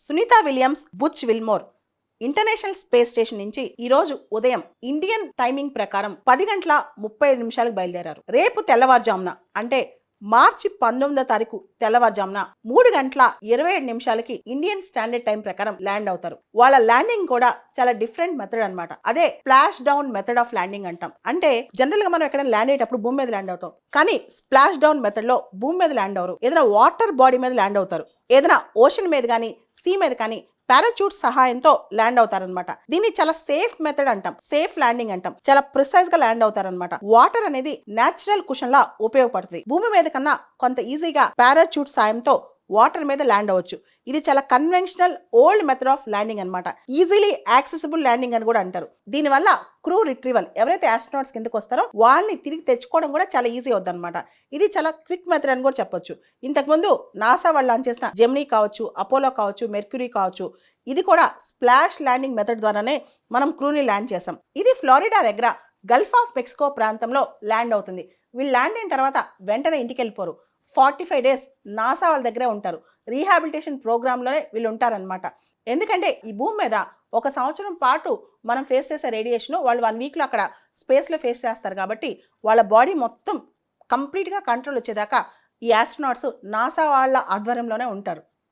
Sunitha Williams, Butch Wilmore International Space Station నుంచి ఈ రోజు ఉదయం ఇండియన్ టైమింగ్ ప్రకారం 10:35 బయలుదేరారు. రేపు తెల్లవారుజామున అంటే మార్చి 19వ తారీఖు తెల్లవారుజామున 3:27 ఇండియన్ స్టాండర్డ్ టైం ప్రకారం ల్యాండ్ అవుతారు. వాళ్ళ ల్యాండింగ్ కూడా చాలా డిఫరెంట్ మెథడ్ అన్నమాట. అదే splash down method of landing అంటాం. అంటే జనరల్ గా మనం ఎక్కడైనా ల్యాండ్ అయ్యేటప్పుడు భూమి మీద ల్యాండ్ అవుతాం, కానీ స్ప్లాష్ డౌన్ మెథడ్ లో భూమి మీద ల్యాండ్ అవరు. ఏదైనా వాటర్ బాడీ మీద ల్యాండ్ అవుతారు, ఏదైనా ఓషన్ మీద కానీ సీ మీద కానీ పారాచూట్ సహాయంతో ల్యాండ్ అవుతారనమాట. దీన్ని చాలా సేఫ్ మెథడ్ అంటాం, సేఫ్ ల్యాండింగ్ అంటాం. చాలా ప్రిసైజ్ గా ల్యాండ్ అవుతారనమాట. వాటర్ అనేది నేచురల్ కుషన్ లా ఉపయోగపడుతుంది. భూమి మీద కన్నా కొంత ఈజీగా పారాచూట్ సాయంతో వాటర్ మీద ల్యాండ్ అవ్వచ్చు. ఇది చాలా conventional old method of landing అనమాట. ఈజీలీ యాక్సెసిబుల్ ల్యాండింగ్ అని కూడా అంటారు. దీనివల్ల క్రూ రిట్రీవల్, ఎవరైతే ఆస్ట్రోనాట్స్ కిందకు వస్తారో వాళ్ళని తిరిగి తెచ్చుకోవడం కూడా చాలా ఈజీ అవుతుంది అనమాట. ఇది చాలా క్విక్ మెథడ్ అని కూడా చెప్పొచ్చు. ఇంతకుముందు నాసా వాళ్ళు లాంచ్ చేసిన జెమినీ కావచ్చు, అపోలో కావచ్చు, మెర్క్యూరీ కావచ్చు, ఇది కూడా స్ప్లాష్ ల్యాండింగ్ మెథడ్ ద్వారానే మనం క్రూని ల్యాండ్ చేసాం. ఇది ఫ్లోరిడా దగ్గర గల్ఫ్ ఆఫ్ మెక్సికో ప్రాంతంలో ల్యాండ్ అవుతుంది. వీళ్ళు ల్యాండ్ అయిన తర్వాత వెంటనే ఇంటికి వెళ్ళిపోరు. 45 days నాసా వాళ్ళ దగ్గరే ఉంటారు. రీహాబిలిటేషన్ ప్రోగ్రాంలోనే వీళ్ళు ఉంటారనమాట. ఎందుకంటే ఈ భూమి మీద 1 సంవత్సరం పాటు మనం ఫేస్ చేసే రేడియేషన్ వాళ్ళు 1 weekలో అక్కడ స్పేస్లో ఫేస్ చేస్తారు. కాబట్టి వాళ్ళ బాడీ మొత్తం కంప్లీట్గా కంట్రోల్ వచ్చేదాకా ఈ ఆస్ట్రోనాట్స్ నాసా వాళ్ళ ఆధ్వర్యంలోనే ఉంటారు.